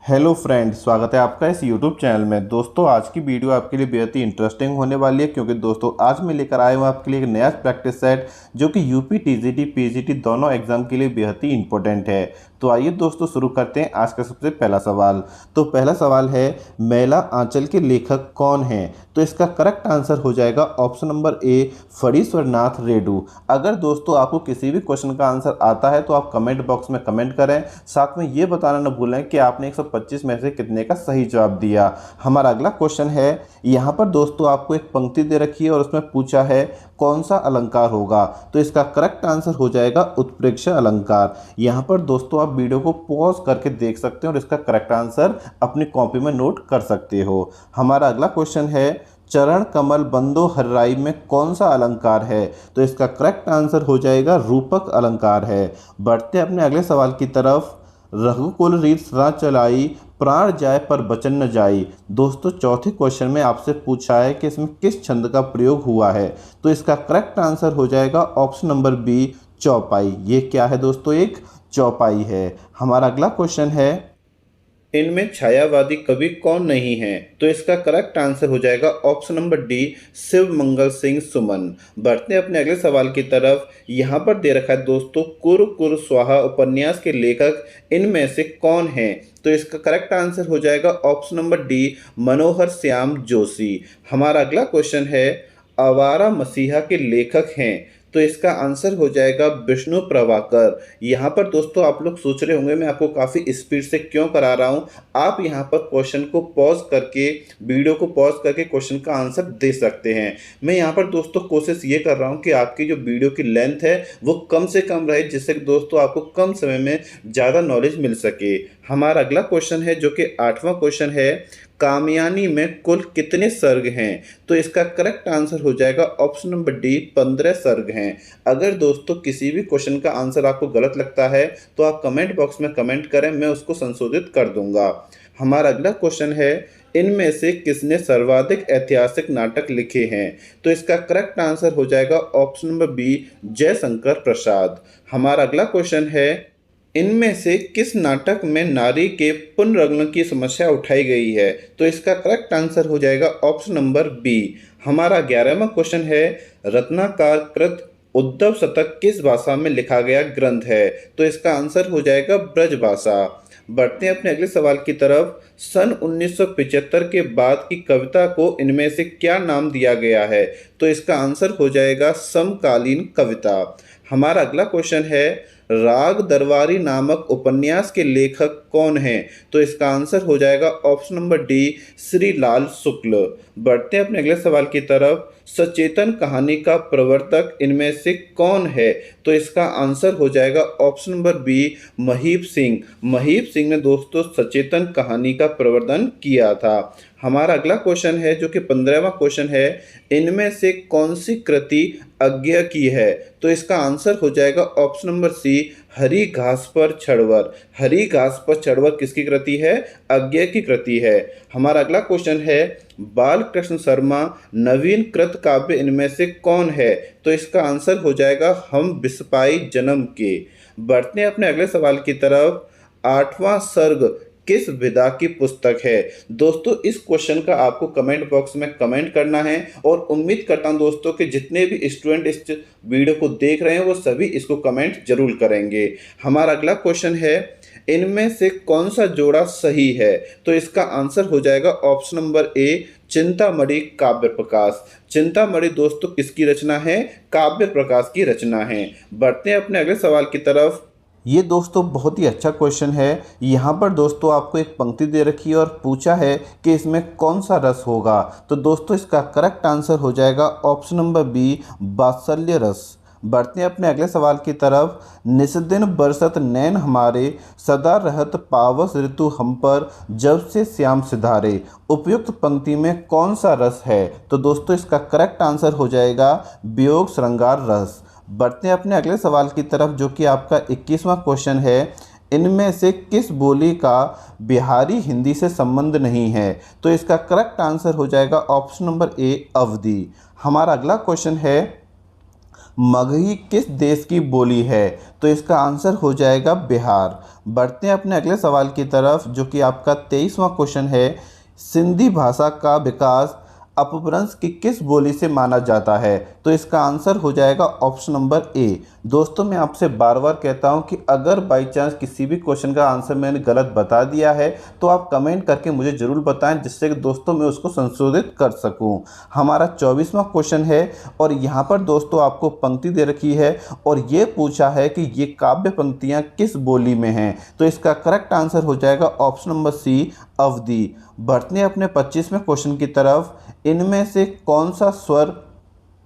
Hello friend, स्वागत है आपका इस यूट्यूब चैनल में। दोस्तों, आज की वीडियो आपके लिए बेहद ही इंटरेस्टिंग होने वाली है, क्योंकि दोस्तों आज मैं लेकर आया हूँ आपके लिए एक नया प्रैक्टिस सेट जो कि यूपी टीजीटी पीजीटी दोनों एग्जाम के लिए बेहद ही इंपॉर्टेंट है। तो आइए दोस्तों शुरू करते हैं आज का सबसे पहला सवाल। तो पहला सवाल है, मैला आंचल के लेखक कौन हैं? तो इसका करेक्ट आंसर हो जाएगा ऑप्शन नंबर ए, फणीश्वरनाथ रेड्डी। अगर दोस्तों आपको किसी भी क्वेश्चन का आंसर आता है तो आप कमेंट बॉक्स में कमेंट करें, साथ में ये बताना न भूलें कि आपने 125 में से कितने का सही जवाब दिया। हमारा अगला क्वेश्चन है, यहाँ पर दोस्तों आपको एक पंक्ति दे रखी है और उसमें पूछा है कौन सा अलंकार होगा। तो इसका करेक्ट आंसर हो जाएगा उत्प्रेक्षा अलंकार। यहाँ पर दोस्तों आप वीडियो को पॉज करके देख सकते हैं और इसका करेक्ट आंसर अपनी कॉपी में नोट कर सकते हो। हमारा अगला क्वेश्चन है, चरण कमल बंदो हर्राई में कौन सा अलंकार है? तो इसका करेक्ट आंसर हो जाएगा रूपक अलंकार है। बढ़ते अपने अगले सवाल की तरफ। रघुकुल रीत सदा चलाई, प्राण जाए पर बचन न जाई। दोस्तों चौथे क्वेश्चन में आपसे पूछा है कि इसमें किस छंद का प्रयोग हुआ है। तो इसका करेक्ट आंसर हो जाएगा ऑप्शन नंबर बी, चौपाई। ये क्या है दोस्तों? एक चौपाई है। हमारा अगला क्वेश्चन है, इनमें छायावादी कवि कौन नहीं है? तो इसका करेक्ट आंसर हो जाएगा option number D, Shiv Mangal Singh Suman. बढ़ते हैं अपने अगले सवाल की तरफ। यहाँ पर दे रखा है दोस्तों, कुर कुर स्वाहा उपन्यास के लेखक इनमें से कौन है? तो इसका करेक्ट आंसर हो जाएगा ऑप्शन नंबर डी, मनोहर श्याम जोशी। हमारा अगला क्वेश्चन है, आवारा मसीहा के लेखक हैं? तो इसका आंसर हो जाएगा विष्णु प्रभाकर। यहाँ पर दोस्तों आप लोग सोच रहे होंगे मैं आपको काफ़ी स्पीड से क्यों करा रहा हूँ। आप यहाँ पर क्वेश्चन को पॉज करके, वीडियो को पॉज करके क्वेश्चन का आंसर दे सकते हैं। मैं यहाँ पर दोस्तों कोशिश ये कर रहा हूँ कि आपकी जो वीडियो की लेंथ है वो कम से कम रहे, जिससे कि दोस्तों आपको कम समय में ज़्यादा नॉलेज मिल सके। हमारा अगला क्वेश्चन है जो कि 8वां क्वेश्चन है, कामयानी में कुल कितने सर्ग हैं? तो इसका करेक्ट आंसर हो जाएगा ऑप्शन नंबर डी, 15 सर्ग हैं। अगर दोस्तों किसी भी क्वेश्चन का आंसर आपको गलत लगता है तो आप कमेंट बॉक्स में कमेंट करें, मैं उसको संशोधित कर दूंगा। हमारा अगला क्वेश्चन है, इनमें से किसने सर्वाधिक ऐतिहासिक नाटक लिखे हैं? तो इसका करेक्ट आंसर हो जाएगा option number B, Jaishankar Prasad. हमारा अगला क्वेश्चन है, इनमें से किस नाटक में नारी के पुनर्जन्म की समस्या उठाई गई है? तो इसका करेक्ट आंसर हो जाएगा ऑप्शन नंबर बी। हमारा 11वां क्वेश्चन है, रत्नाकर कृत उद्धव शतक किस भाषा में लिखा गया ग्रंथ है? तो इसका आंसर हो जाएगा ब्रज भाषा। बढ़ते हैं अपने अगले सवाल की तरफ। सन 1975 के बाद की कविता को इनमें से क्या नाम दिया गया है? तो इसका आंसर हो जाएगा समकालीन कविता। हमारा अगला क्वेश्चन है, राग दरबारी नामक उपन्यास के लेखक कौन हैं? तो इसका आंसर हो जाएगा option number D, Shri Lal शुक्ल। बढ़ते हैं अपने अगले सवाल की तरफ। सचेतन कहानी का प्रवर्तक इनमें से कौन है? तो इसका आंसर हो जाएगा option number B, Mahip Singh. Mahip Singh ने दोस्तों सचेतन कहानी का प्रवर्तन किया था। हमारा अगला क्वेश्चन है जो कि 15वां क्वेश्चन है, इनमें से कौन सी कृति अज्ञा की है? तो इसका आंसर हो जाएगा ऑप्शन नंबर सी, हरी घास पर चढ़वर। हरी घास पर चढ़वर किसकी कृति है? अज्ञा की कृति है। हमारा अगला क्वेश्चन है, बालकृष्ण शर्मा नवीन कृत काव्य इनमें से कौन है? तो इसका आंसर हो जाएगा हम बिस्पाई जन्म के। बढ़ते हैं अपने अगले सवाल की तरफ। 8वां सर्ग किस विधा की पुस्तक है? दोस्तों इस क्वेश्चन का आपको कमेंट बॉक्स में कमेंट करना है और उम्मीद करता हूं दोस्तों कि जितने भी स्टूडेंट इस वीडियो को देख रहे हैं वो सभी इसको कमेंट जरूर करेंगे। हमारा अगला क्वेश्चन है, इनमें से कौन सा जोड़ा सही है? तो इसका आंसर हो जाएगा ऑप्शन नंबर ए, चिंतामणि काव्य प्रकाश। चिंतामणि दोस्तों किसकी रचना है? काव्य प्रकाश की रचना है। बढ़ते हैं अपने अगले सवाल की तरफ। ये दोस्तों बहुत ही अच्छा क्वेश्चन है। यहाँ पर दोस्तों आपको एक पंक्ति दे रखी है और पूछा है कि इसमें कौन सा रस होगा। तो दोस्तों इसका करेक्ट आंसर हो जाएगा ऑप्शन नंबर बी, वात्सल्य रस। बढ़ते हैं अपने अगले सवाल की तरफ। निस्दिन बरसत नैन हमारे, सदा रहत पावस ऋतु हम पर, जब से श्याम सिधारे। उपयुक्त पंक्ति में कौन सा रस है? तो दोस्तों इसका करेक्ट आंसर हो जाएगा वियोग श्रृंगार रस। बढ़ते हैं अपने अगले सवाल की तरफ जो कि आपका 21वां क्वेश्चन है, इनमें से किस बोली का बिहारी हिंदी से संबंध नहीं है? तो इसका करेक्ट आंसर हो जाएगा ऑप्शन नंबर ए, अवधी। हमारा अगला क्वेश्चन है, मगही किस देश की बोली है? तो इसका आंसर हो जाएगा बिहार। बढ़ते हैं अपने अगले सवाल की तरफ, जो कि आपका 23वां क्वेश्चन है। सिंधी भाषा का विकास अपभ्रंश की किस बोली से माना जाता है? तो इसका आंसर हो जाएगा ऑप्शन नंबर ए। दोस्तों, मैं आपसे बार बार कहता हूं कि अगर बाई चांस किसी भी क्वेश्चन का आंसर मैंने गलत बता दिया है तो आप कमेंट करके मुझे ज़रूर बताएं, जिससे कि दोस्तों मैं उसको संशोधित कर सकूं। हमारा 24वां क्वेश्चन है और यहाँ पर दोस्तों आपको पंक्ति दे रखी है और ये पूछा है कि ये काव्य पंक्तियाँ किस बोली में हैं? तो इसका करेक्ट आंसर हो जाएगा ऑप्शन नंबर सी, अवधी। बढ़ते हैं अपने 25वें क्वेश्चन की तरफ। इनमें से कौन सा स्वर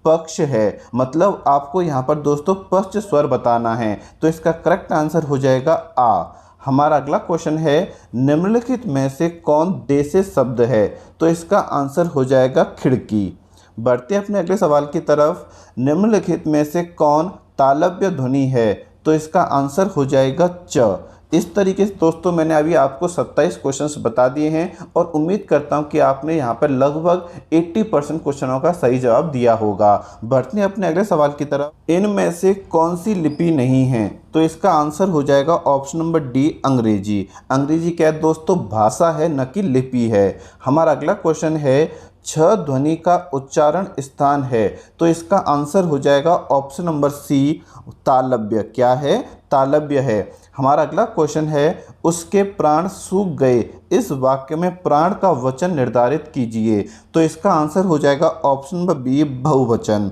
पक्ष है? मतलब आपको यहाँ पर दोस्तों पक्ष स्वर बताना है, तो इसका करेक्ट आंसर हो जाएगा आ। हमारा अगला क्वेश्चन है, निम्नलिखित में से कौन देशे शब्द है? तो इसका आंसर हो जाएगा खिड़की। बढ़ते अपने अगले सवाल की तरफ। निम्नलिखित में से कौन तालव्य ध्वनि है? तो इसका आंसर हो जाएगा च। इस तरीके से दोस्तों मैंने अभी आपको 27 क्वेश्चंस बता दिए हैं और उम्मीद करता हूं कि आपने यहां पर लगभग 80% क्वेश्चनों का सही जवाब दिया होगा। बढ़ते हैं अपने अगले सवाल की तरफ। इनमें से कौन सी लिपि नहीं है? तो इसका आंसर हो जाएगा ऑप्शन नंबर डी, अंग्रेजी। अंग्रेजी क्या है दोस्तों? भाषा है, न कि लिपि है। हमारा अगला क्वेश्चन है, छ ध्वनि का उच्चारण स्थान है? तो इसका आंसर हो जाएगा ऑप्शन नंबर सी, तालव्य। क्या है? तालव्य है। हमारा अगला क्वेश्चन है, उसके प्राण सूख गए, इस वाक्य में प्राण का वचन निर्धारित कीजिए। तो इसका आंसर हो जाएगा ऑप्शन नंबर बी, बहुवचन।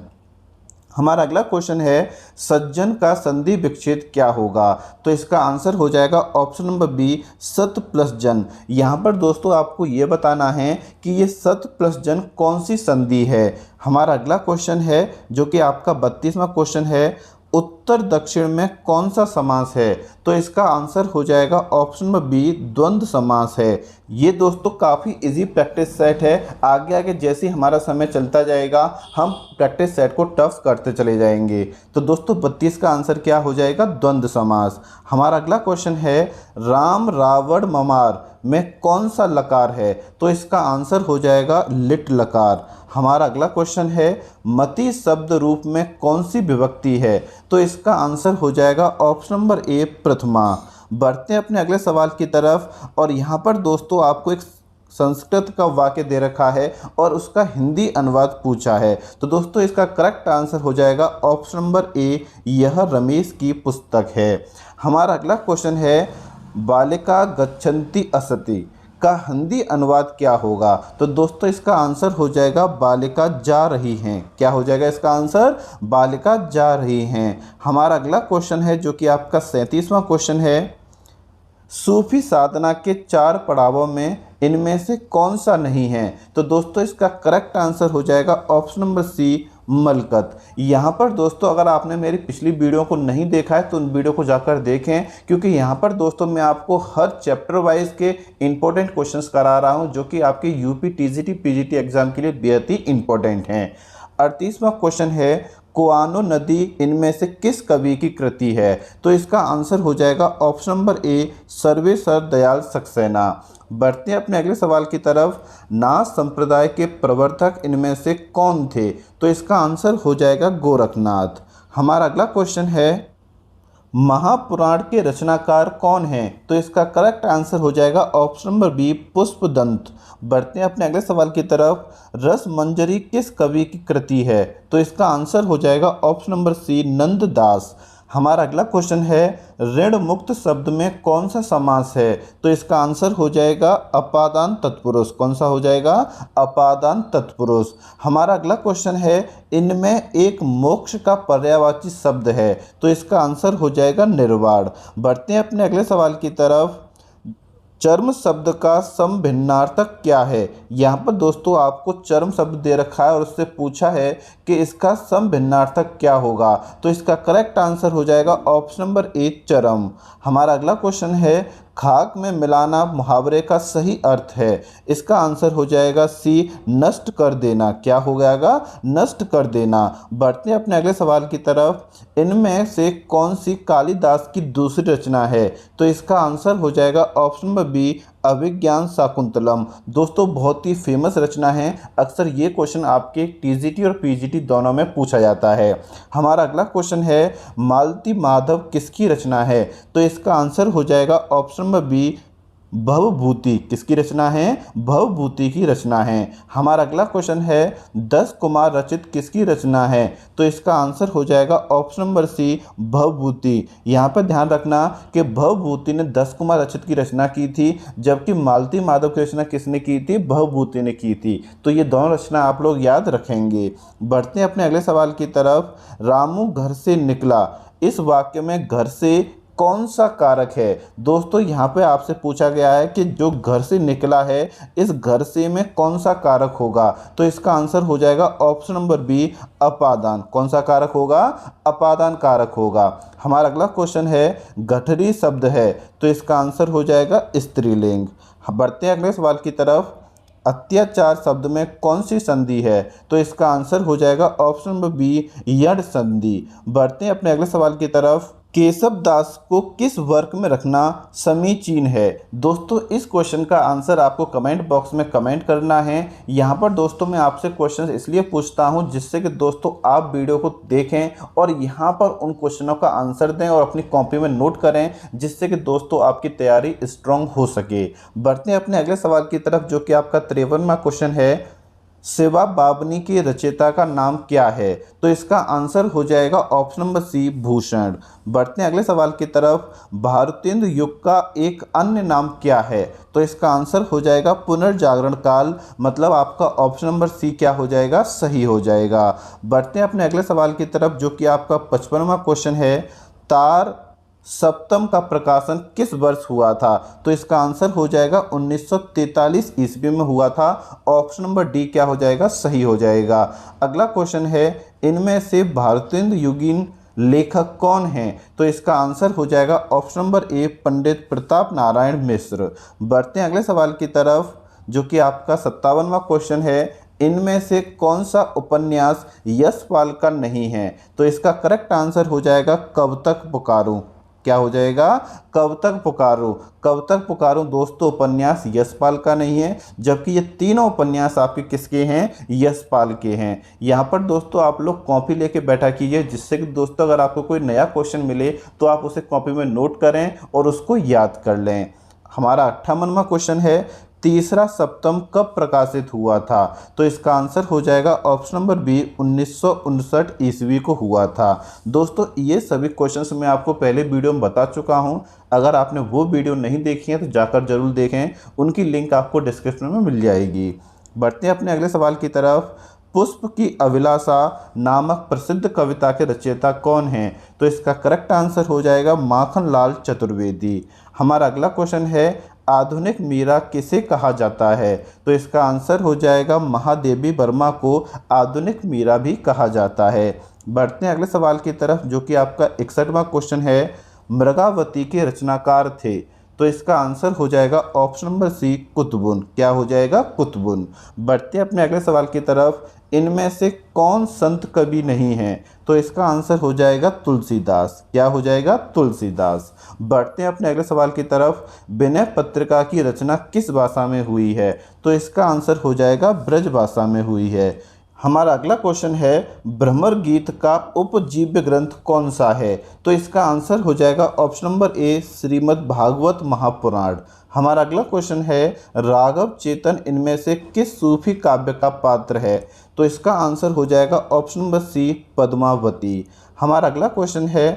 हमारा अगला क्वेश्चन है, सज्जन का संधि विच्छेद क्या होगा? तो इसका आंसर हो जाएगा ऑप्शन नंबर बी, सत प्लस जन। यहाँ पर दोस्तों आपको ये बताना है कि ये सत प्लस जन कौन सी संधि है। हमारा अगला क्वेश्चन है, जो कि आपका 32वां क्वेश्चन है, उत्तर दक्षिण में कौन सा समास है? तो इसका आंसर हो जाएगा ऑप्शन नंबर बी, द्वंद्व समास है। ये दोस्तों काफ़ी इजी प्रैक्टिस सेट है। आगे आगे जैसे ही हमारा समय चलता जाएगा हम प्रैक्टिस सेट को टफ करते चले जाएंगे। तो दोस्तों 32 का आंसर क्या हो जाएगा? द्वंद्व समास। हमारा अगला क्वेश्चन है, राम रावण ममार में कौन सा लकार है? तो इसका आंसर हो जाएगा लिट लकार। हमारा अगला क्वेश्चन है, मति शब्द रूप में कौन सी विभक्ति है? तो इसका आंसर हो जाएगा ऑप्शन नंबर ए, प्रथमा। बढ़ते हैं अपने अगले सवाल की तरफ और यहाँ पर दोस्तों आपको एक संस्कृत का वाक्य दे रखा है और उसका हिंदी अनुवाद पूछा है। तो दोस्तों इसका करेक्ट आंसर हो जाएगा ऑप्शन नंबर ए, यह रमेश की पुस्तक है। हमारा अगला क्वेश्चन है, बालिका गच्छन्ति असति का हिंदी अनुवाद क्या होगा? तो दोस्तों इसका आंसर हो जाएगा बालिका जा रही हैं। क्या हो जाएगा इसका आंसर? बालिका जा रही हैं। हमारा अगला क्वेश्चन है, जो कि आपका 37वां क्वेश्चन है, सूफी साधना के 4 पड़ावों में इनमें से कौन सा नहीं है? तो दोस्तों इसका करेक्ट आंसर हो जाएगा ऑप्शन नंबर सी, मलकत। यहाँ पर दोस्तों अगर आपने मेरी पिछली वीडियो को नहीं देखा है तो उन वीडियो को जाकर देखें, क्योंकि यहाँ पर दोस्तों मैं आपको हर चैप्टर वाइज के इंपॉर्टेंट क्वेश्चंस करा रहा हूँ, जो कि आपके यूपी टीजीटी पीजीटी एग्जाम के लिए बेहद ही इंपॉर्टेंट हैं। 38वां क्वेश्चन है, कुआनो नदी इनमें से किस कवि की कृति है? तो इसका आंसर हो जाएगा ऑप्शन नंबर ए, सर्वेश्वर दयाल सक्सेना। बढ़ते हैं अपने अगले सवाल की तरफ। नाथ संप्रदाय के प्रवर्तक इनमें से कौन थे? तो इसका आंसर हो जाएगा गोरखनाथ। हमारा अगला क्वेश्चन है, महापुराण के रचनाकार कौन हैं? तो इसका करेक्ट आंसर हो जाएगा ऑप्शन नंबर बी, पुष्पदंत। बढ़ते हैं अपने अगले सवाल की तरफ। रसमंजरी किस कवि की कृति है? तो इसका आंसर हो जाएगा ऑप्शन नंबर सी, नंददास। हमारा अगला क्वेश्चन है, ऋण मुक्त शब्द में कौन सा समास है? तो इसका आंसर हो जाएगा अपादान तत्पुरुष। कौन सा हो जाएगा? अपादान तत्पुरुष। हमारा अगला क्वेश्चन है, इनमें एक मोक्ष का पर्यायवाची शब्द है? तो इसका आंसर हो जाएगा निर्वाण। बढ़ते हैं अपने अगले सवाल की तरफ। चर्म शब्द का समभिन्नार्थक क्या है? यहाँ पर दोस्तों आपको चर्म शब्द दे रखा है और उससे पूछा है कि इसका समभिन्नार्थक क्या होगा? तो इसका करेक्ट आंसर हो जाएगा ऑप्शन नंबर ए, चरम। हमारा अगला क्वेश्चन है, खाक में मिलाना मुहावरे का सही अर्थ है? इसका आंसर हो जाएगा सी, नष्ट कर देना। क्या हो जाएगा? नष्ट कर देना। बढ़ते हैं अपने अगले सवाल की तरफ। इनमें से कौन सी कालिदास की दूसरी रचना है? तो इसका आंसर हो जाएगा ऑप्शन नंबर बी, अभिज्ञान शाकुंतलम। दोस्तों बहुत ही फेमस रचना है, अक्सर ये क्वेश्चन आपके टीजीटी और पीजीटी दोनों में पूछा जाता है। हमारा अगला क्वेश्चन है मालती माधव किसकी रचना है? तो इसका आंसर हो जाएगा ऑप्शन नंबर बी भवभूति। किसकी रचना है? भवभूति की रचना है। हमारा अगला क्वेश्चन है 10 कुमार रचित किसकी रचना है? तो इसका आंसर हो जाएगा ऑप्शन नंबर सी भवभूति। यहाँ पर ध्यान रखना कि भवभूति ने 10 कुमार रचित की रचना की थी, जबकि मालती माधव की रचना किसने की थी? भवभूति ने की थी। तो ये दोनों रचना आप लोग याद रखेंगे। बढ़ते हैं अपने अगले सवाल की तरफ। रामू घर से निकला, इस वाक्य में घर से कौन सा कारक है? दोस्तों यहाँ पे आपसे पूछा गया है कि जो घर से निकला है, इस घर से में कौन सा कारक होगा? तो इसका आंसर हो जाएगा ऑप्शन नंबर बी अपादान। कौन सा कारक होगा? अपादान कारक होगा। हमारा अगला क्वेश्चन है गठरी शब्द है, तो इसका आंसर हो जाएगा स्त्रीलिंग। बढ़ते हैं अगले सवाल की तरफ। अत्याचार शब्द में कौन सी संधि है? तो इसका आंसर हो जाएगा ऑप्शन नंबर बी यड संधि। बढ़ते हैं अपने अगले सवाल की तरफ। केशव दास को किस वर्ग में रखना समीचीन है? दोस्तों इस क्वेश्चन का आंसर आपको कमेंट बॉक्स में कमेंट करना है। यहाँ पर दोस्तों मैं आपसे क्वेश्चन इसलिए पूछता हूँ जिससे कि दोस्तों आप वीडियो को देखें और यहाँ पर उन क्वेश्चनों का आंसर दें और अपनी कॉपी में नोट करें, जिससे कि दोस्तों आपकी तैयारी स्ट्रांग हो सके। बढ़ते हैं अपने अगले सवाल की तरफ, जो कि आपका 53वां क्वेश्चन है सेवा बाबनी के रचयिता का नाम क्या है? तो इसका आंसर हो जाएगा ऑप्शन नंबर सी भूषण। बढ़ते हैं अगले सवाल की तरफ। भारतेंद्र युग का एक अन्य नाम क्या है? तो इसका आंसर हो जाएगा पुनर्जागरण काल। मतलब आपका ऑप्शन नंबर सी क्या हो जाएगा? सही हो जाएगा। बढ़ते हैं अपने अगले सवाल की तरफ, जो कि आपका 55वां क्वेश्चन है तार सप्तम का प्रकाशन किस वर्ष हुआ था? तो इसका आंसर हो जाएगा 1943 ईस्वी में हुआ था। ऑप्शन नंबर डी क्या हो जाएगा? सही हो जाएगा। अगला क्वेश्चन है इनमें से भारतेंद्र युगीन लेखक कौन हैं? तो इसका आंसर हो जाएगा ऑप्शन नंबर ए पंडित प्रताप नारायण मिश्र। बढ़ते हैं अगले सवाल की तरफ, जो कि आपका 57वां क्वेश्चन है इनमें से कौन सा उपन्यास यशपाल का नहीं है? तो इसका करेक्ट आंसर हो जाएगा कब तक पुकारूं। क्या हो जाएगा? कब तक पुकारूं। कब तक पुकारूं दोस्तों उपन्यास यशपाल का नहीं है, जबकि ये तीनों उपन्यास आपके किसके हैं? यशपाल के हैं। यहाँ पर दोस्तों आप लोग कॉपी लेके बैठा कीजिए, जिससे कि दोस्तों अगर आपको कोई नया क्वेश्चन मिले तो आप उसे कॉपी में नोट करें और उसको याद कर लें। हमारा 58वां क्वेश्चन है तीसरा सप्तम कब प्रकाशित हुआ था? तो इसका आंसर हो जाएगा ऑप्शन नंबर बी 1959 ईस्वी को हुआ था। दोस्तों ये सभी क्वेश्चंस मैं आपको पहले वीडियो में बता चुका हूं। अगर आपने वो वीडियो नहीं देखी है तो जाकर जरूर देखें, उनकी लिंक आपको डिस्क्रिप्शन में मिल जाएगी। बढ़ते हैं अपने अगले सवाल की तरफ। पुष्प की अभिलाषा नामक प्रसिद्ध कविता के रचयिता कौन हैं? तो इसका करेक्ट आंसर हो जाएगा माखन लाल चतुर्वेदी। हमारा अगला क्वेश्चन है आधुनिक मीरा किसे कहा जाता है? तो इसका आंसर हो जाएगा महादेवी वर्मा को आधुनिक मीरा भी कहा जाता है। बढ़ते हैं अगले सवाल की तरफ, जो कि आपका 61वां क्वेश्चन है मृगावती के रचनाकार थे? तो इसका आंसर हो जाएगा ऑप्शन नंबर सी कुतुबुन। क्या हो जाएगा? कुतुबुन। बढ़ते हैं अपने अगले सवाल की तरफ। इनमें से कौन संत कवि नहीं है? तो इसका आंसर हो जाएगा तुलसीदास। क्या हो जाएगा? तुलसीदास। बढ़ते हैं अपने अगले सवाल की तरफ। विनय पत्रिका की रचना किस भाषा में हुई है? तो इसका आंसर हो जाएगा ब्रज भाषा में हुई है। हमारा अगला क्वेश्चन है भ्रमर गीत का उपजीव्य ग्रंथ कौन सा है? तो इसका आंसर हो जाएगा option number A Shrimad Bhagavat Mahapuran. हमारा अगला क्वेश्चन है राघव चेतन इनमें से किस सूफी काव्य का पात्र है? तो इसका आंसर हो जाएगा ऑप्शन नंबर सी पद्मावती। हमारा अगला क्वेश्चन है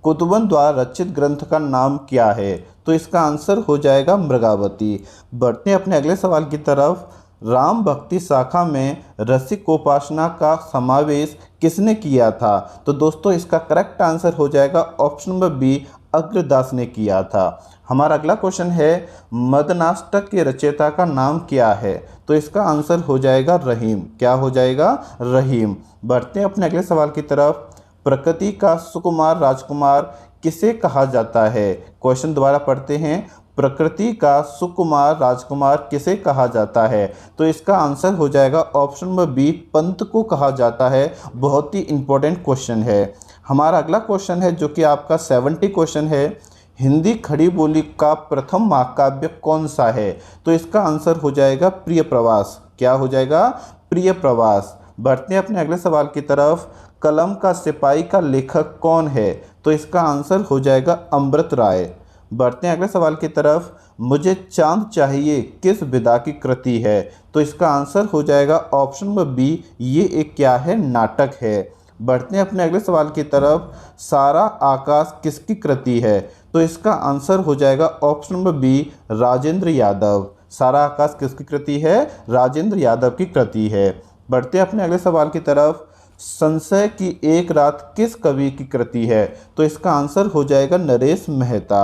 कुतुबन द्वारा रचित ग्रंथ का नाम क्या है? तो इसका आंसर हो जाएगा मृगावती। बढ़ते हैं अपने अगले सवाल की तरफ। राम भक्ति शाखा में रसिकोपासना का समावेश किसने किया था? तो दोस्तों इसका करेक्ट आंसर हो जाएगा ऑप्शन नंबर बी अग्रदास ने किया था। हमारा अगला क्वेश्चन है मदनाष्टक के रचयिता का नाम क्या है? तो इसका आंसर हो जाएगा रहीम। क्या हो जाएगा? रहीम। बढ़ते हैं अपने अगले सवाल की तरफ। प्रकृति का सुकुमार राजकुमार किसे कहा जाता है? क्वेश्चन दोबारा पढ़ते हैं। प्रकृति का सुकुमार राजकुमार किसे कहा जाता है? तो इसका आंसर हो जाएगा ऑप्शन नंबर बी पंत को कहा जाता है। बहुत ही इंपॉर्टेंट क्वेश्चन है। हमारा अगला क्वेश्चन है, जो कि आपका 70 क्वेश्चन है हिंदी खड़ी बोली का प्रथम महाकाव्य कौन सा है? तो इसका आंसर हो जाएगा प्रिय प्रवास। क्या हो जाएगा? प्रिय प्रवास। बढ़ते हैं अपने अगले सवाल की तरफ। कलम का सिपाही का लेखक कौन है? तो इसका आंसर हो जाएगा अमृत राय। बढ़ते हैं अगले सवाल की तरफ। मुझे चांद चाहिए किस विधा की कृति है? तो इसका आंसर हो जाएगा ऑप्शन नंबर बी, ये एक क्या है? नाटक है। बढ़ते हैं अपने अगले सवाल की तरफ। सारा आकाश किसकी कृति है? तो इसका आंसर हो जाएगा option number B, Rajendra Yadav. सारा आकाश किसकी कृति है? राजेंद्र यादव की कृति है। बढ़ते हैं अपने अगले सवाल की तरफ। संशय की एक रात किस कवि की कृति है? तो इसका आंसर हो जाएगा नरेश मेहता।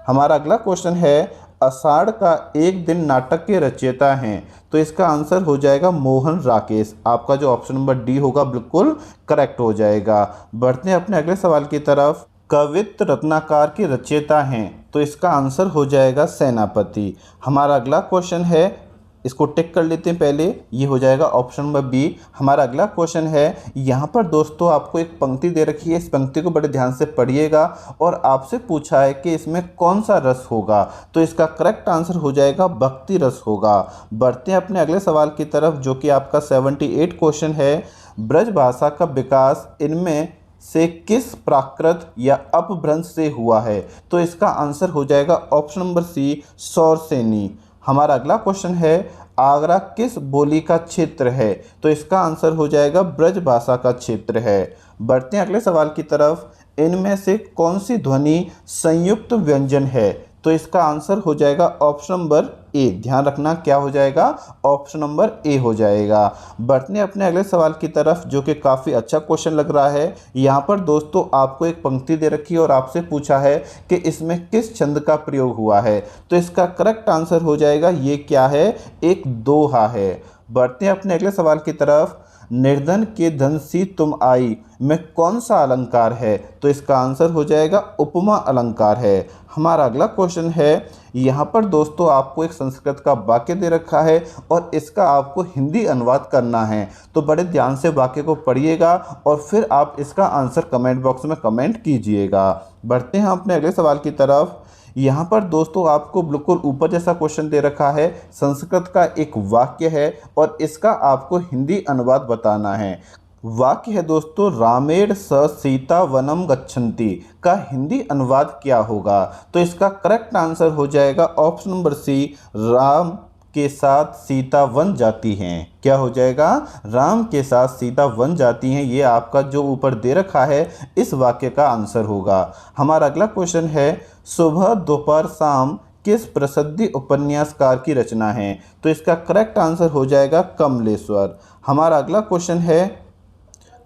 हमारा अगला क्वेश्चन है, आषाढ़ का एक दिन नाटक के रचयिता हैं? तो इसका आंसर हो जाएगा मोहन राकेश। आपका जो ऑप्शन नंबर डी होगा बिल्कुल करेक्ट हो जाएगा। बढ़ते हैं अपने अगले सवाल की तरफ। कवित्त रत्नाकर के रचयिता हैं? तो इसका आंसर हो जाएगा सेनापति। हमारा अगला क्वेश्चन है, इसको टिक कर लेते हैं पहले, ये हो जाएगा ऑप्शन नंबर बी। हमारा अगला क्वेश्चन है, यहाँ पर दोस्तों आपको एक पंक्ति दे रखी है, इस पंक्ति को बड़े ध्यान से पढ़िएगा और आपसे पूछा है कि इसमें कौन सा रस होगा? तो इसका करेक्ट आंसर हो जाएगा भक्ति रस होगा। बढ़ते हैं अपने अगले सवाल की तरफ, जो कि आपका 78 क्वेश्चन है। ब्रज भाषा का विकास इनमें से किस प्राकृत या अपभ्रंश से हुआ है? तो इसका आंसर हो जाएगा ऑप्शन नंबर सी, सौरसेनी। हमारा अगला क्वेश्चन है, आगरा किस बोली का क्षेत्र है? तो इसका आंसर हो जाएगा ब्रज भाषा का क्षेत्र है। बढ़ते हैं अगले सवाल की तरफ। इनमें से कौन सी ध्वनि संयुक्त व्यंजन है? तो इसका आंसर हो जाएगा ऑप्शन नंबर ए। ध्यान रखना क्या हो जाएगा? ऑप्शन नंबर ए हो जाएगा। बढ़ते हैं अपने अगले सवाल की तरफ, जो कि काफ़ी अच्छा क्वेश्चन लग रहा है। यहाँ पर दोस्तों आपको एक पंक्ति दे रखी है और आपसे पूछा है कि इसमें किस छंद का प्रयोग हुआ है? तो इसका करेक्ट आंसर हो जाएगा, ये क्या है? एक दोहा है। बढ़ते हैं अपने अगले सवाल की तरफ। निर्धन के धन सी तुम आई में कौन सा अलंकार है? तो इसका आंसर हो जाएगा उपमा अलंकार है। हमारा अगला क्वेश्चन है, यहाँ पर दोस्तों आपको एक संस्कृत का वाक्य दे रखा है और इसका आपको हिंदी अनुवाद करना है, तो बड़े ध्यान से वाक्य को पढ़िएगा और फिर आप इसका आंसर कमेंट बॉक्स में कमेंट कीजिएगा। बढ़ते हैं अपने अगले सवाल की तरफ। यहाँ पर दोस्तों आपको बिल्कुल ऊपर जैसा क्वेश्चन दे रखा है, संस्कृत का एक वाक्य है और इसका आपको हिंदी अनुवाद बताना है। वाक्य है दोस्तों, रामेण स सीता वनम गच्छन्ति का हिंदी अनुवाद क्या होगा? तो इसका करेक्ट आंसर हो जाएगा ऑप्शन नंबर सी, राम के साथ सीता वन जाती हैं। क्या हो जाएगा? राम के साथ सीता वन जाती हैं। ये आपका जो ऊपर दे रखा है इस वाक्य का आंसर होगा। हमारा अगला क्वेश्चन है, सुबह दोपहर शाम किस प्रसिद्ध उपन्यासकार की रचना है? तो इसका करेक्ट आंसर हो जाएगा कमलेश्वर। हमारा अगला क्वेश्चन है,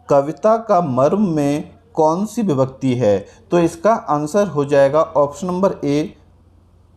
कविता का मर्म में कौन सी विभक्ति है? तो इसका आंसर हो जाएगा ऑप्शन नंबर ए,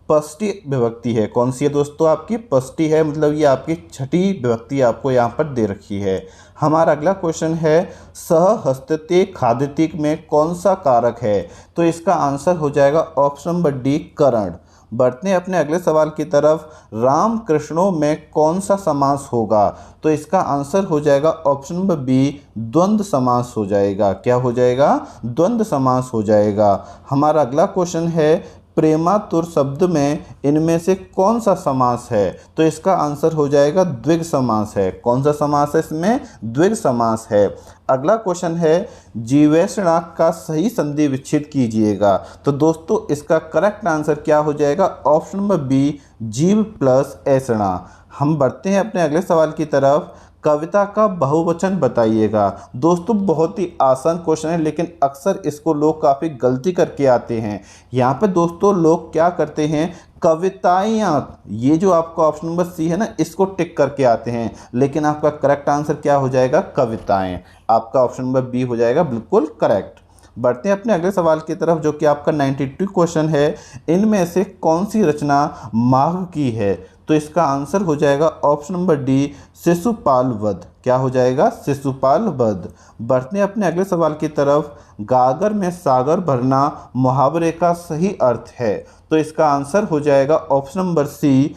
षष्ठी विभक्ति है। कौन सी है दोस्तों? आपकी षष्ठी है, मतलब ये आपकी छठी विभक्ति आपको यहाँ पर दे रखी है। हमारा अगला क्वेश्चन है, सह हस्तते खादितिक में कौन सा कारक है? तो इसका आंसर हो जाएगा ऑप्शन नंबर डी, करण। बढ़ते हैं अपने अगले सवाल की तरफ। राम कृष्णों में कौन सा समास होगा? तो इसका आंसर हो जाएगा ऑप्शन नंबर बी, द्वंद्व समास हो जाएगा। क्या हो जाएगा? द्वंद्व समास हो जाएगा। हमारा अगला क्वेश्चन है, प्रेमातुर शब्द में इनमें से कौन सा समास है? तो इसका आंसर हो जाएगा द्विग समास है। कौन सा समास है इसमें? द्विग समास है। अगला क्वेश्चन है, जीवेशणाक का सही संधि विच्छेद कीजिएगा। तो दोस्तों इसका करेक्ट आंसर क्या हो जाएगा? ऑप्शन नंबर बी, जीव प्लस ऐषणा। हम बढ़ते हैं अपने अगले सवाल की तरफ। कविता का बहुवचन बताइएगा। दोस्तों बहुत ही आसान क्वेश्चन है, लेकिन अक्सर इसको लोग काफ़ी गलती करके आते हैं। यहाँ पे दोस्तों लोग क्या करते हैं, कविताएं, ये जो आपका ऑप्शन नंबर सी है ना, इसको टिक करके आते हैं, लेकिन आपका करेक्ट आंसर क्या हो जाएगा? कविताएं। आपका ऑप्शन नंबर बी हो जाएगा बिल्कुल करेक्ट। बढ़ते हैं अपने अगले सवाल की तरफ, जो कि आपका 92 क्वेश्चन है। इनमें से कौन सी रचना माघ की है? तो इसका आंसर हो जाएगा ऑप्शन नंबर डी, शिशुपाल वध। क्या हो जाएगा? शिशुपाल वध। बढ़ते हैं अपने अगले सवाल की तरफ। गागर में सागर भरना मुहावरे का सही अर्थ है? तो इसका आंसर हो जाएगा ऑप्शन नंबर सी,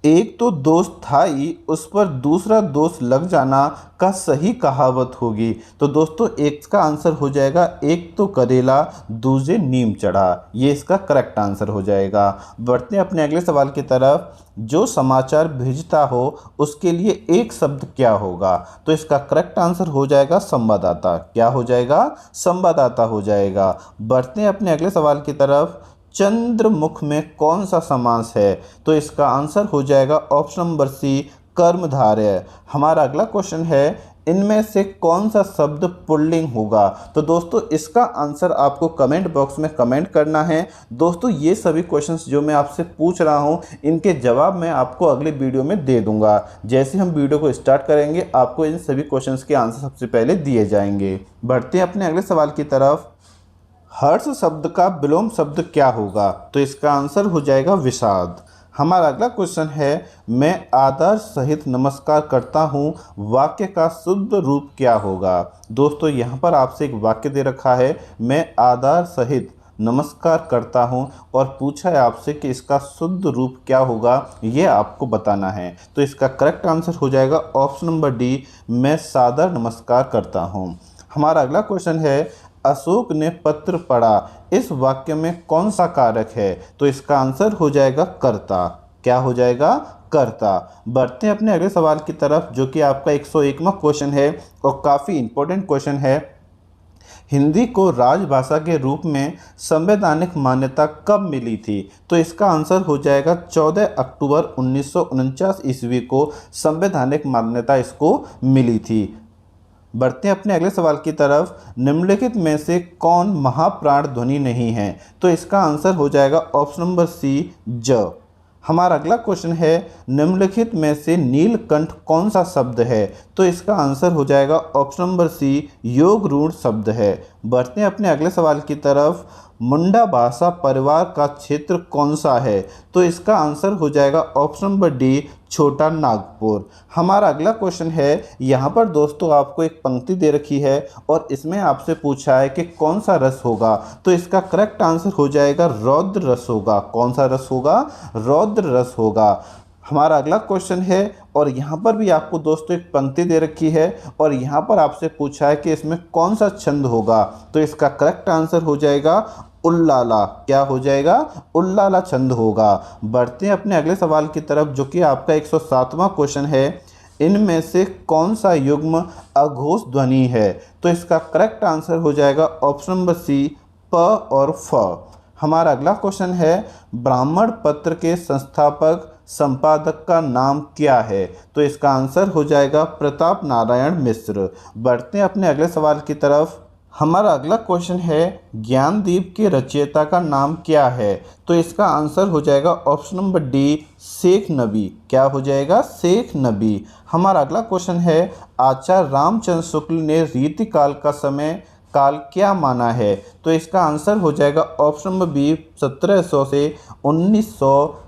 एक तो दोस्त था ही, उस पर दूसरा दोस्त लग जाना का सही कहावत होगी। तो दोस्तों इसका आंसर हो जाएगा एक तो करेला दूजे नीम चढ़ा, ये इसका करेक्ट आंसर हो जाएगा। बढ़ते हैं अपने अगले सवाल की तरफ। जो समाचार भेजता हो उसके लिए एक शब्द क्या होगा? तो इसका करेक्ट आंसर हो जाएगा संवाददाता। क्या हो जाएगा? संवाददाता हो जाएगा। बढ़ते हैं अपने अगले सवाल की तरफ। चंद्रमुख में कौन सा समास है? तो इसका आंसर हो जाएगा ऑप्शन नंबर सी, कर्मधारय। हमारा अगला क्वेश्चन है, इनमें से कौन सा शब्द पुल्लिंग होगा? तो दोस्तों इसका आंसर आपको कमेंट बॉक्स में कमेंट करना है। दोस्तों ये सभी क्वेश्चंस जो मैं आपसे पूछ रहा हूं, इनके जवाब मैं आपको अगले वीडियो में दे दूंगा। जैसे हम वीडियो को स्टार्ट करेंगे आपको इन सभी क्वेश्चंस के आंसर सबसे पहले दिए जाएंगे। बढ़ते हैं अपने अगले सवाल की तरफ। हर्ष शब्द का विलोम शब्द क्या होगा? तो इसका आंसर हो जाएगा विषाद। हमारा अगला क्वेश्चन है, मैं आदर सहित नमस्कार करता हूँ, वाक्य का शुद्ध रूप क्या होगा? दोस्तों यहाँ पर आपसे एक वाक्य दे रखा है, मैं आदर सहित नमस्कार करता हूँ, और पूछा है आपसे कि इसका शुद्ध रूप क्या होगा, ये आपको बताना है। तो इसका करेक्ट आंसर हो जाएगा ऑप्शन नंबर डी, मैं सादर नमस्कार करता हूँ। हमारा अगला क्वेश्चन है, अशोक ने पत्र पढ़ा, इस वाक्य में कौन सा कारक है? तो इसका आंसर हो जाएगा कर्ता। क्या हो जाएगा? कर्ता। बढ़ते हैं अपने अगले सवाल की तरफ, जो कि आपका 101वां क्वेश्चन है और काफ़ी इंपॉर्टेंट क्वेश्चन है। हिंदी को राजभाषा के रूप में संवैधानिक मान्यता कब मिली थी? तो इसका आंसर हो जाएगा 14 अक्टूबर 1949 ईस्वी को संवैधानिक मान्यता इसको मिली थी। बढ़ते हैं अपने अगले सवाल की तरफ। निम्नलिखित में से कौन महाप्राण ध्वनि नहीं है? तो इसका आंसर हो जाएगा ऑप्शन नंबर सी, ज। हमारा अगला क्वेश्चन है, निम्नलिखित में से नीलकंठ कौन सा शब्द है? तो इसका आंसर हो जाएगा ऑप्शन नंबर सी, योग रूढ़ शब्द है। बढ़ते हैं अपने अगले सवाल की तरफ। मुंडा भाषा परिवार का क्षेत्र कौन सा है? तो इसका आंसर हो जाएगा ऑप्शन नंबर डी, छोटा नागपुर। हमारा अगला क्वेश्चन है, यहाँ पर दोस्तों आपको एक पंक्ति दे रखी है और इसमें आपसे पूछा है कि कौन सा रस होगा? तो इसका करेक्ट आंसर हो जाएगा रौद्र रस होगा। कौन सा रस होगा? रौद्र रस होगा। हमारा अगला क्वेश्चन है, और यहाँ पर भी आपको दोस्तों एक पंक्ति दे रखी है और यहाँ पर आपसे पूछा है कि इसमें कौन सा छंद होगा? तो इसका करेक्ट आंसर हो जाएगा उल्लाला। क्या हो जाएगा? उल्लाला छंद होगा। बढ़ते हैं अपने अगले सवाल की तरफ, जो कि आपका 107वां क्वेश्चन है। इनमें से कौन सा युग्म अघोष ध्वनि है? तो इसका करेक्ट आंसर हो जाएगा ऑप्शन नंबर सी, प और फ। हमारा अगला क्वेश्चन है, ब्राह्मण पत्र के संस्थापक संपादक का नाम क्या है? तो इसका आंसर हो जाएगा प्रताप नारायण मिश्र। बढ़ते हैं अपने अगले सवाल की तरफ। हमारा अगला क्वेश्चन है, ज्ञानदीप के रचयिता का नाम क्या है? तो इसका आंसर हो जाएगा ऑप्शन नंबर डी, शेख नबी। क्या हो जाएगा? शेख नबी। हमारा अगला क्वेश्चन है, आचार्य रामचंद्र शुक्ल ने रीतिकाल का समय काल क्या माना है? तो इसका आंसर हो जाएगा ऑप्शन नंबर बी, 1700 से 1900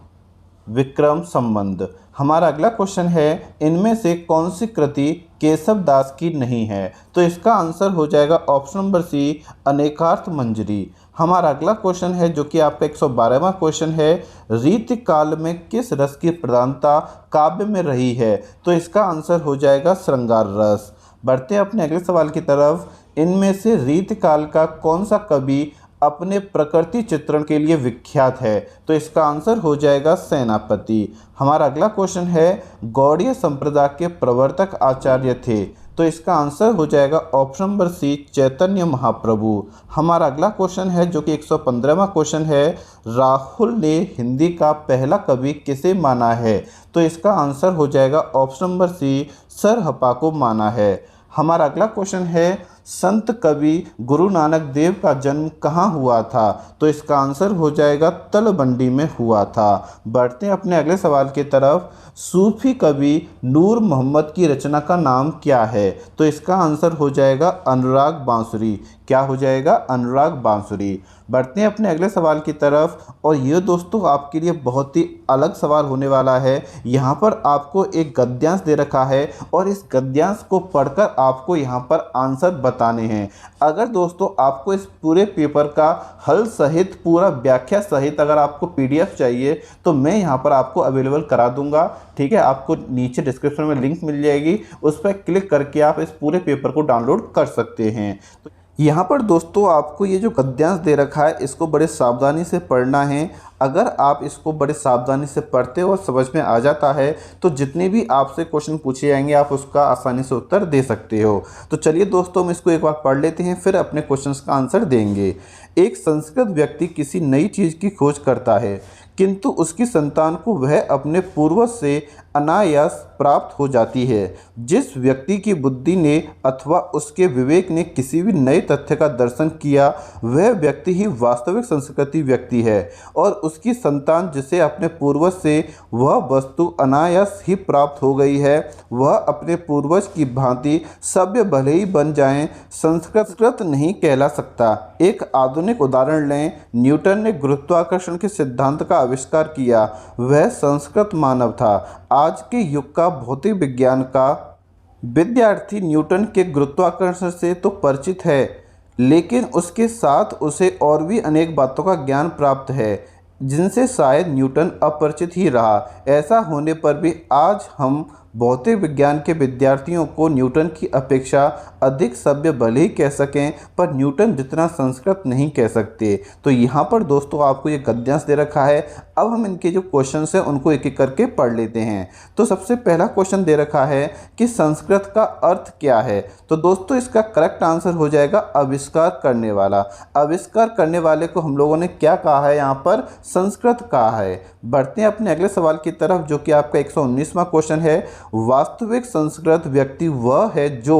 विक्रम संबंध। हमारा अगला क्वेश्चन है, इनमें से कौन सी कृति केशव दास की नहीं है? तो इसका आंसर हो जाएगा ऑप्शन नंबर सी, अनेकार्थ मंजरी। हमारा अगला क्वेश्चन है, जो कि आपका 112वां क्वेश्चन है, रीतिकाल में किस रस की प्रधानता काव्य में रही है? तो इसका आंसर हो जाएगा श्रृंगार रस। बढ़ते हैं अपने अगले सवाल की तरफ। इनमें से रीतिकाल का कौन सा कवि अपने प्रकृति चित्रण के लिए विख्यात है? तो इसका आंसर हो जाएगा सेनापति। हमारा अगला क्वेश्चन है, गौड़ीय संप्रदाय के प्रवर्तक आचार्य थे? तो इसका आंसर हो जाएगा option number C, Chaitanya Mahaprabhu. हमारा अगला क्वेश्चन है, जो कि 115वां क्वेश्चन है, राहुल ने हिंदी का पहला कवि किसे माना है? तो इसका आंसर हो जाएगा ऑप्शन नंबर सी, सरहपा को माना है। हमारा अगला क्वेश्चन है, संत कवि गुरु नानक देव का जन्म कहाँ हुआ था? तो इसका आंसर हो जाएगा तलवंडी में हुआ था। बढ़ते हैं अपने अगले सवाल की तरफ। सूफी कवि नूर मोहम्मद की रचना का नाम क्या है? तो इसका आंसर हो जाएगा अनुराग बांसुरी। क्या हो जाएगा? अनुराग बांसुरी। बढ़ते हैं अपने अगले सवाल की तरफ, और ये दोस्तों आपके लिए बहुत ही अलग सवाल होने वाला है। यहाँ पर आपको एक गद्यांश दे रखा है और इस गद्यांश को पढ़कर आपको यहाँ पर आंसर बताने हैं। अगर दोस्तों आपको इस पूरे पेपर का हल सहित पूरा व्याख्या सहित अगर आपको PDF चाहिए तो मैं यहाँ पर आपको अवेलेबल करा दूंगा। ठीक है, आपको नीचे डिस्क्रिप्शन में लिंक मिल जाएगी, उस पर क्लिक करके आप इस पूरे पेपर को डाउनलोड कर सकते हैं। तो यहाँ पर दोस्तों आपको ये जो गद्यांश दे रखा है इसको बड़े सावधानी से पढ़ना है। अगर आप इसको बड़े सावधानी से पढ़ते हो और समझ में आ जाता है तो जितने भी आपसे क्वेश्चन पूछे जाएंगे आप उसका आसानी से उत्तर दे सकते हो। तो चलिए दोस्तों हम इसको एक बार पढ़ लेते हैं, फिर अपने क्वेश्चंस का आंसर देंगे। एक संस्कृत व्यक्ति किसी नई चीज़ की खोज करता है किंतु उसकी संतान को वह अपने पूर्वज से अनायास प्राप्त हो जाती है। जिस व्यक्ति की बुद्धि ने अथवा उसके विवेक ने किसी भी नए तथ्य का दर्शन किया वह व्यक्ति ही वास्तविक संस्कृति व्यक्ति है, और उसकी संतान जिसे अपने पूर्वज से वह वस्तु अनायास ही प्राप्त हो गई है वह अपने पूर्वज की भांति सभ्य भले ही बन जाएं संस्कृत नहीं कहला सकता। एक आधुनिक उदाहरण लें, न्यूटन ने गुरुत्वाकर्षण के सिद्धांत का आविष्कार किया, वह संस्कृत मानव था। आज के युग का भौतिक विज्ञान का विद्यार्थी न्यूटन के गुरुत्वाकर्षण से तो परिचित है, लेकिन उसके साथ उसे और भी अनेक बातों का ज्ञान प्राप्त है जिनसे शायद न्यूटन अपरिचित ही रहा। ऐसा होने पर भी आज हम भौतिक विज्ञान के विद्यार्थियों को न्यूटन की अपेक्षा अधिक सभ्य भले ही कह सकें पर न्यूटन जितना संस्कृत नहीं कह सकते। तो यहाँ पर दोस्तों आपको ये गद्यांश दे रखा है। अब हम इनके जो क्वेश्चंस हैं उनको एक एक करके पढ़ लेते हैं। तो सबसे पहला क्वेश्चन दे रखा है कि संस्कृत का अर्थ क्या है। तो दोस्तों इसका करेक्ट आंसर हो जाएगा आविष्कार करने वाला। आविष्कार करने वाले को हम लोगों ने क्या कहा है, यहाँ पर संस्कृत कहा है। बढ़ते हैं अपने अगले सवाल की तरफ जो कि आपका 119वां क्वेश्चन है। वास्तविक संस्कृत व्यक्ति वह है जो,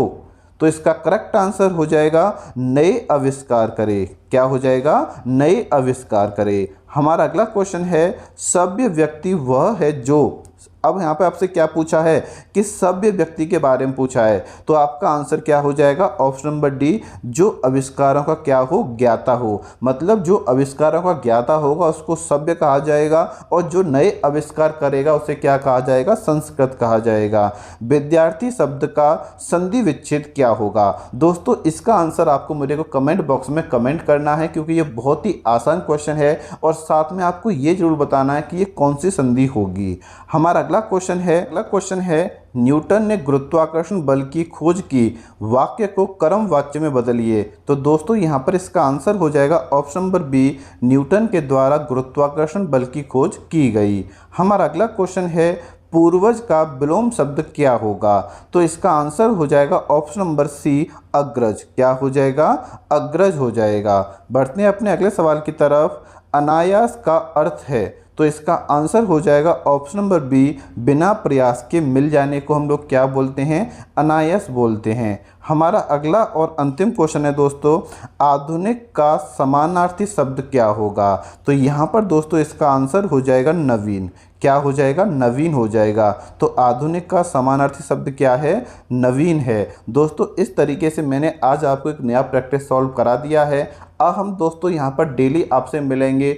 तो इसका करेक्ट आंसर हो जाएगा नए आविष्कार करे। क्या हो जाएगा? नए आविष्कार करे। हमारा अगला क्वेश्चन है सभ्य व्यक्ति वह है जो, अब यहाँ पे आपसे क्या पूछा है कि सभ्य व्यक्ति के बारे में पूछा है, तो आपका आंसर क्या हो जाएगा? ऑप्शन नंबर डी, जो आविष्कारों का क्या हो, ज्ञाता हो। मतलब जो आविष्कारों का ज्ञाता होगा उसको सभ्य कहा जाएगा, और जो नए आविष्कार करेगा उसे क्या कहा जाएगा? संस्कृत कहा जाएगा। विद्यार्थी शब्द का संधि विच्छेद क्या होगा? दोस्तों इसका आंसर आपको मेरे को कमेंट बॉक्स में कमेंट करना है, क्योंकि ये बहुत ही आसान क्वेश्चन है, और साथ में आपको ये जरूर बताना है कि ये कौन सी संधि होगी। हमारा अगला क्वेश्चन है न्यूटन ने गुरुत्वाकर्षण बल की खोज की, वाक्य को कर्म वाच्य में बदलिए। तो दोस्तों यहाँ पर इसका आंसर हो जाएगा ऑप्शन नंबर बी, न्यूटन के द्वारा गुरुत्वाकर्षण बल की खोज की गई। हमारा अगला क्वेश्चन है पूर्वज का विलोम शब्द क्या होगा? तो इसका आंसर हो जाएगा ऑप्शन नंबर सी, अग्रज। क्या हो जाएगा? अग्रज हो जाएगा। बढ़ते हैं अपने अगले सवाल की तरफ। अनायास का अर्थ है, तो इसका आंसर हो जाएगा ऑप्शन नंबर बी, बिना प्रयास के मिल जाने को हम लोग क्या बोलते हैं? अनायास बोलते हैं। हमारा अगला और अंतिम क्वेश्चन है दोस्तों, आधुनिक का समानार्थी शब्द क्या होगा? तो यहाँ पर दोस्तों इसका आंसर हो जाएगा नवीन। क्या हो जाएगा? नवीन हो जाएगा। तो आधुनिक का समानार्थी शब्द क्या है? नवीन है। दोस्तों इस तरीके से मैंने आज आपको एक नया प्रैक्टिस सॉल्व करा दिया है। अब हम दोस्तों यहाँ पर डेली आपसे मिलेंगे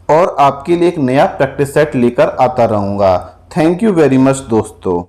और आपके लिए एक नया प्रैक्टिस सेट लेकर आता रहूँगा। थैंक यू वेरी मच दोस्तों।